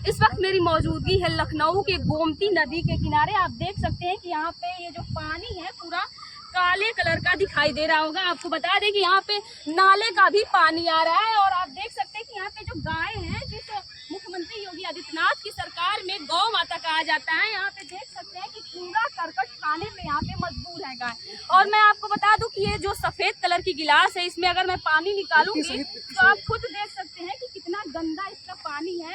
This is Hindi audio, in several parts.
इस वक्त मेरी मौजूदगी है लखनऊ के गोमती नदी के किनारे। आप देख सकते हैं कि यहाँ पे ये जो पानी है पूरा काले कलर का दिखाई दे रहा होगा। आपको बता दें कि यहाँ पे नाले का भी पानी आ रहा है। और आप देख सकते हैं कि यहाँ पे जो गाय हैं, जिस मुख्यमंत्री योगी आदित्यनाथ की सरकार में गौ माता कहा जाता है, यहाँ पे देख सकते हैं कि कूड़ा करकट खाने में यहाँ पे मजबूर है गाय। और मैं आपको बता दूं कि ये जो सफेद कलर की गिलास है, इसमें अगर मैं पानी निकालूंगी तो आप खुद देख सकते हैं कि कितना गंदा इसका पानी है।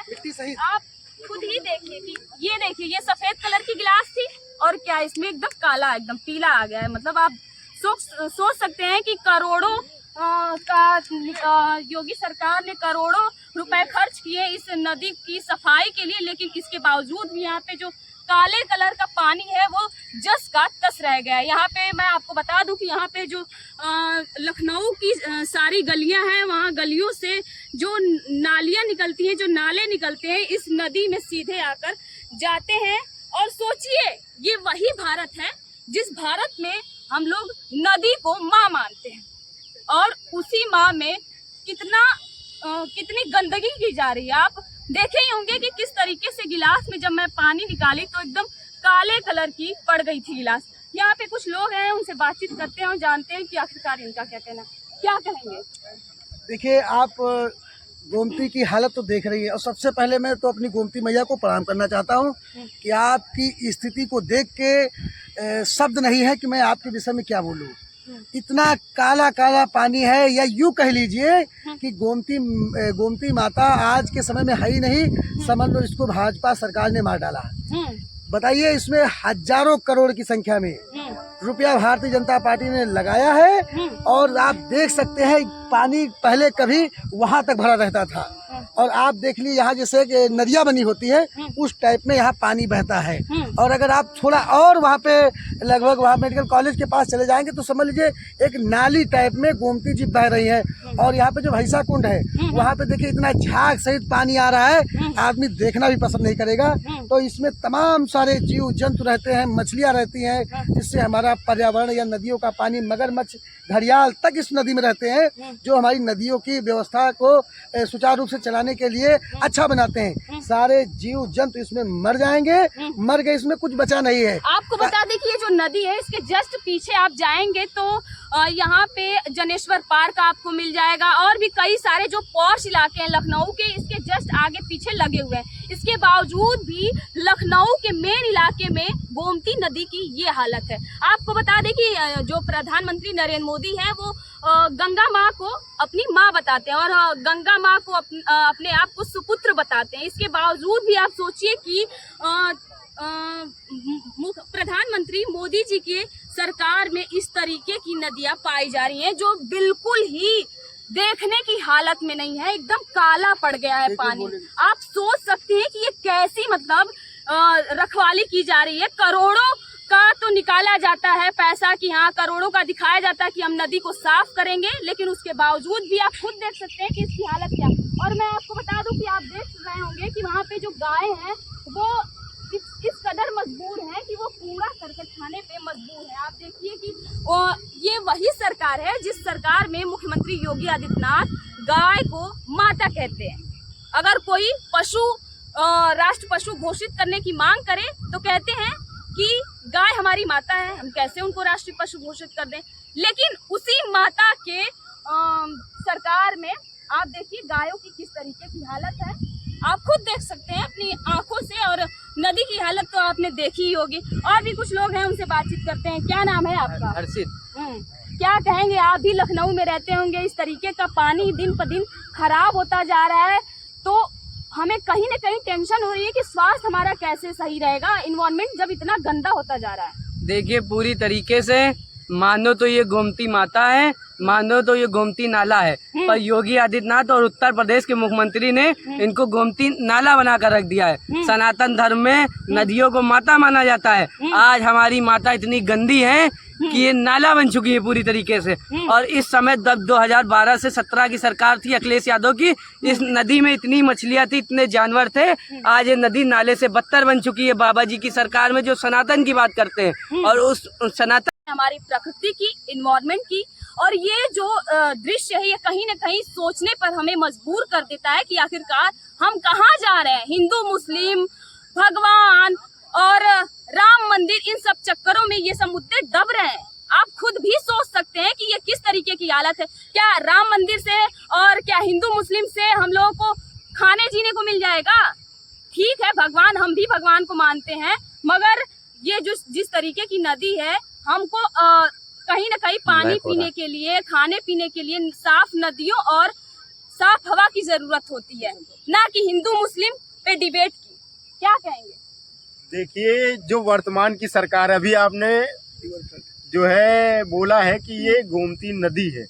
आप खुद ही देखिए कि ये देखिए, ये सफेद कलर की गिलास थी और क्या इसमें एकदम काला, एकदम पीला आ गया है। मतलब आप सोच सकते हैं कि करोड़ों का योगी सरकार ने करोड़ों रुपए खर्च किए इस नदी की सफाई के लिए, लेकिन इसके बावजूद भी यहाँ पे जो काले कलर का पानी है वो जस का तस रह गया है। यहाँ पे मैं आपको बता दूं कि यहाँ पे जो लखनऊ की सारी गलियां हैं, वहाँ गलियों से जो नालियां निकलती हैं, जो नाले निकलते हैं, इस नदी में सीधे आकर जाते हैं। और सोचिए, ये वही भारत है जिस भारत में हम लोग नदी को माँ मानते हैं, और उसी माँ में कितनी गंदगी की जा रही है। आप देखे ही होंगे कि किस तरीके से गिलास में जब मैं पानी निकाली तो एकदम काले कलर की पड़ गई थी गिलास। यहाँ पे कुछ लोग हैं, उनसे बातचीत करते हैं और जानते हैं कि आखिरकार इनका क्या कहना, क्या कहेंगे। देखिए, आप गोमती की हालत तो देख रही है, और सबसे पहले मैं तो अपनी गोमती मैया को प्रणाम करना चाहता हूँ कि आपकी स्थिति को देख के शब्द नहीं है कि मैं आपके विषय में क्या बोलूँ। इतना काला काला पानी है, या यूँ कह लीजिए कि गोमती माता आज के समय में है ही नहीं, समझ लो इसको भाजपा सरकार ने मार डाला। बताइए, इसमें हजारों करोड़ की संख्या में रुपया भारतीय जनता पार्टी ने लगाया है, और आप देख सकते हैं पानी पहले कभी वहां तक भरा रहता था, और आप देख लीजिए यहाँ जैसे नदियाँ बनी होती है उस टाइप में यहाँ पानी बहता है। और अगर आप थोड़ा और वहाँ पे लगभग वहाँ मेडिकल कॉलेज के पास चले जाएंगे तो समझ लीजिए एक नाली टाइप में गोमती जी बह रही है। और यहाँ पे जो भैंसा कुंड है वहाँ पे देखिए इतना झाग सहित पानी आ रहा है, आदमी देखना भी पसंद नहीं करेगा। तो इसमें तमाम सारे जीव जंतु रहते हैं, मछलियाँ रहती हैं, जिससे हमारा पर्यावरण या नदियों का पानी, मगरमच्छ, घड़ियाल तक इस नदी में रहते हैं, जो हमारी नदियों की व्यवस्था को सुचारू रूप से चलाने के लिए अच्छा बनाते हैं। सारे जीव जंतु इसमें मर जाएंगे, मर गए, इसमें कुछ बचा नहीं है। आपको बता दें कि ये जो नदी है, इसके जस्ट पीछे आप जाएंगे तो यहाँ पे जनेश्वर पार्क आपको मिल जाएगा, और भी कई सारे जो पॉश इलाके हैं लखनऊ के, इसके जस्ट आगे पीछे लगे हुए हैं। इसके बावजूद भी लखनऊ के मेन इलाके में गोमती नदी की ये हालत है। आपको बता दें कि जो प्रधानमंत्री नरेंद्र मोदी हैं वो गंगा माँ को अपनी माँ बताते हैं, और गंगा माँ को अपने आप को सुपुत्र बताते हैं। इसके बावजूद भी आप सोचिए कि प्रधानमंत्री मोदी जी के सरकार में इस तरीके की नदियां पाई जा रही हैं जो बिल्कुल ही देखने की हालत में नहीं है, एकदम काला पड़ गया है पानी। आप सोच सकते हैं कि ये कैसी मतलब रखवाली की जा रही है। करोड़ों का तो निकाला जाता है पैसा कि हाँ, करोड़ों का दिखाया जाता है कि हम नदी को साफ करेंगे, लेकिन उसके बावजूद भी आप खुद देख सकते हैं कि इसकी हालत क्या। और मैं आपको बता दूं कि आप देख रहे होंगे कि वहाँ पे जो गाय हैं वो इस कदर मजबूर है कि वो कूड़ा करकट खाने पे मजबूर है। आप देखिए कि ये वही सरकार है जिस सरकार में मुख्यमंत्री योगी आदित्यनाथ गाय को माता कहते हैं। अगर कोई पशु राष्ट्र पशु घोषित करने की मांग करे तो कहते हैं कि गाय हमारी माता है, हम कैसे उनको राष्ट्रीय पशु घोषित कर दें। लेकिन उसी माता के सरकार में आप देखिए गायों की किस तरीके की हालत है, आप खुद देख सकते हैं अपनी आंखों से। और नदी की हालत तो आपने देखी ही होगी। और भी कुछ लोग हैं, उनसे बातचीत करते हैं। क्या नाम है आपका? हर्षित। क्या कहेंगे, आप भी लखनऊ में रहते होंगे, इस तरीके का पानी दिन पर दिन खराब होता जा रहा है, तो हमें कहीं न कहीं टेंशन हो रही है कि स्वास्थ्य हमारा कैसे सही रहेगा, इन्वायरमेंट जब इतना गंदा होता जा रहा है। देखिए, पूरी तरीके से मानो तो ये गोमती माता है, मानो तो ये गोमती नाला है, पर योगी आदित्यनाथ और उत्तर प्रदेश के मुख्यमंत्री ने इनको गोमती नाला बनाकर रख दिया है। सनातन धर्म में नदियों को माता माना जाता है। आज हमारी माता इतनी गंदी है कि ये नाला बन चुकी है पूरी तरीके से। और इस समय 2012 से 17 की सरकार थी अखिलेश यादव की, इस नदी में इतनी मछलियां थी, इतने जानवर थे, आज ये नदी नाले से बदतर बन चुकी है बाबा जी की सरकार में, जो सनातन की बात करते हैं। और उस सनातन हमारी प्रकृति की, इन्वायरमेंट की और ये जो दृश्य है ये कहीं न कहीं सोचने पर हमें मजबूर कर देता है कि आखिरकार हम कहाँ जा रहे हैं। हिंदू, मुस्लिम, भगवान और राम मंदिर, इन सब चक्करों में ये सब मुद्दे दब रहे हैं। आप खुद भी सोच सकते हैं कि ये किस तरीके की हालत है। क्या राम मंदिर से और क्या हिंदू मुस्लिम से हम लोगों को खाने जीने को मिल जाएगा? ठीक है, भगवान, हम भी भगवान को मानते हैं, मगर ये जो जिस तरीके की नदी है, हमको कहीं ना कहीं पानी पीने के लिए, खाने पीने के लिए साफ नदियों और साफ हवा की जरूरत होती है, ना कि हिंदू मुस्लिम पे डिबेट की। क्या कहेंगे? देखिए, जो वर्तमान की सरकार, अभी आपने जो है बोला है कि ये गोमती नदी है,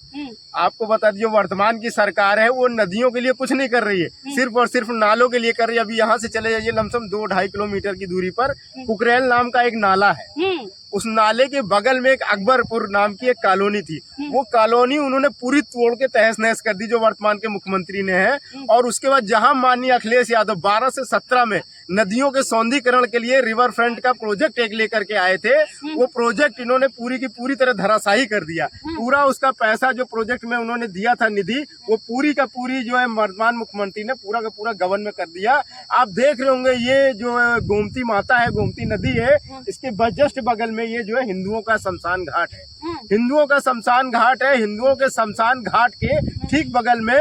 आपको बता दीजिए वर्तमान की सरकार है वो नदियों के लिए कुछ नहीं कर रही है, सिर्फ और सिर्फ नालों के लिए कर रही है। अभी यहाँ से चले जाइए लमसम 2-2.5 किलोमीटर की दूरी पर कुकरेल नाम का एक नाला है। उस नाले के बगल में एक अकबरपुर नाम की एक कॉलोनी थी, वो कॉलोनी उन्होंने पूरी तोड़ के तहस नहस कर दी, जो वर्तमान के मुख्यमंत्री ने है। और उसके बाद जहां माननीय अखिलेश यादव 12 से 17 में नदियों के सौंदर्यीकरण के लिए रिवर फ्रंट का प्रोजेक्ट एक लेकर के आए थे, वो प्रोजेक्ट इन्होंने पूरी की पूरी तरह धराशायी कर दिया। पूरा उसका पैसा जो प्रोजेक्ट में उन्होंने दिया था निधि, वो पूरी का पूरी जो है वर्तमान मुख्यमंत्री ने पूरा का पूरा गबन में कर दिया। आप देख रहे होंगे ये जो गोमती माता है, गोमती नदी है, इसके जस्ट बगल में ये जो है हिंदुओं का शमशान घाट है। हिंदुओं का शमशान घाट है। हिंदुओं के शमशान घाट के ठीक बगल में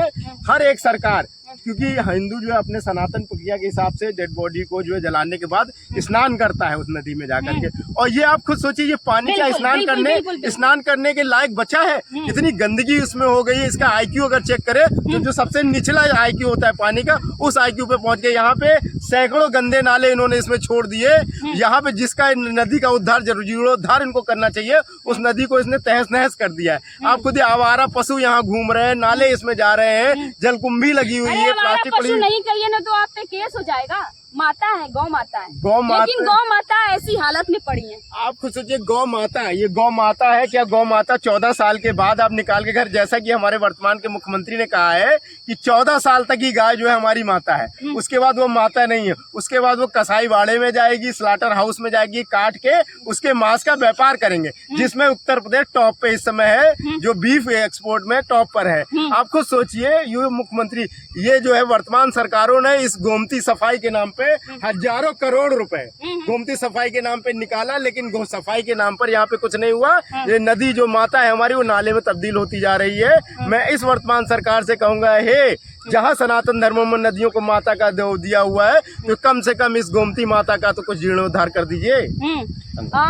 हर एक सरकार, क्योंकि हिंदू जो है अपने सनातन प्रक्रिया के हिसाब से डेड बॉडी को जो है जलाने के बाद स्नान करता है उस नदी में जाकर के। और ये आप खुद सोचिए, ये पानी क्या स्नान करने के लायक बचा है? इतनी गंदगी उसमें हो गई है। इसका IQ अगर चेक करे तो जो सबसे निचला IQ होता है पानी का, उस IQ पे पहुंच गए। यहाँ पे सैकड़ों गंदे नाले इन्होंने इसमें छोड़ दिए। यहाँ पे जिसका नदी का उद्धार जीर्णोद्धार इनको करना चाहिए, उस नदी को इसने तहस नहस कर दिया है। आप खुद आवारा पशु यहाँ घूम रहे हैं, नाले इसमें जा रहे हैं, जलकुंभी लगी हुई है, प्लास्टिक पशु नहीं कहिए ना तो आप पे केस हो जाएगा। माता है, गौ माता है, लेकिन गौ माता ऐसी हालत में पड़ी है। आप खुद सोचिए, गौ माता है, ये गौ माता है क्या? गौ माता 14 साल के बाद आप निकाल के घर, जैसा कि हमारे वर्तमान के मुख्यमंत्री ने कहा है कि 14 साल तक ही गाय जो है हमारी माता है, उसके बाद वो माता नहीं है। उसके बाद वो कसाई बाड़े में जाएगी, स्लाटर हाउस में जाएगी, काट के उसके मांस का व्यापार करेंगे, जिसमें उत्तर प्रदेश टॉप पे इस समय है, जो बीफ एक्सपोर्ट में टॉप पर है। आप खुद सोचिए, ये मुख्यमंत्री, ये जो है वर्तमान सरकारों ने इस गोमती सफाई के नाम पे हजारों करोड़ रुपए गोमती सफाई के नाम पे निकाला, लेकिन गौ सफाई के नाम पर यहाँ पे कुछ नहीं हुआ। ये नदी जो माता है हमारी, वो नाले में तब्दील होती जा रही है। मैं इस वर्तमान सरकार से कहूंगा, हे जहाँ सनातन धर्मों में नदियों को माता का दिया हुआ है, तो कम से कम इस गोमती माता का तो कुछ जीर्णोद्धार कर दीजिए।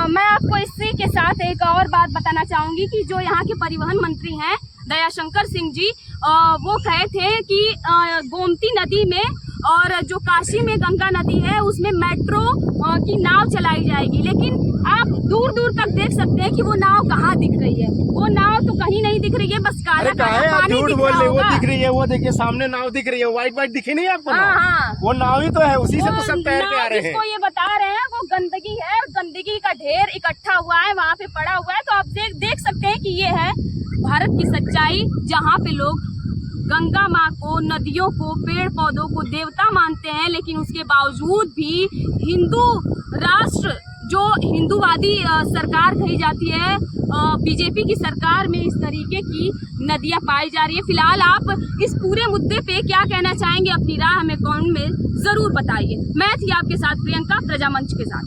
मैं आपको इसी के साथ एक और बात बताना चाहूंगी कि जो यहाँ के परिवहन मंत्री हैं दयाशंकर सिंह जी, वो कहे थे कि गोमती नदी में और जो काशी में गंगा नदी है उसमें मेट्रो की नाव चलाई जाएगी, लेकिन आप दूर दूर तक देख सकते हैं कि वो नाव कहाँ दिख रही है। वो नाव तो कहीं नहीं दिख रही है, बस काला काला पानी दिख रहा होगा। वो दिख रही है, वो देखिए सामने नाव दिख रही है, व्हाइट दिखी नहीं आपको? हाँ, वो नाव ही तो है, उसी से तो सब तैर के आ रहे हैं। ये बता रहे हैं वो गंदगी है, गंदगी का ढेर इकट्ठा हुआ है, वहाँ पे पड़ा हुआ है। तो आप देख सकते हैं कि ये है भारत की सच्चाई, जहाँ पे लोग गंगा माँ को, नदियों को, पेड़ पौधों को देवता मानते हैं, लेकिन उसके बावजूद भी हिंदू राष्ट्र, जो हिंदूवादी सरकार कही जाती है, बीजेपी की सरकार में इस तरीके की नदियाँ पाई जा रही है। फिलहाल आप इस पूरे मुद्दे पे क्या कहना चाहेंगे? अपनी राय हमें कमेंट में जरूर बताइए। मैं थी आपके साथ प्रियंका, प्रजा मंच के साथ।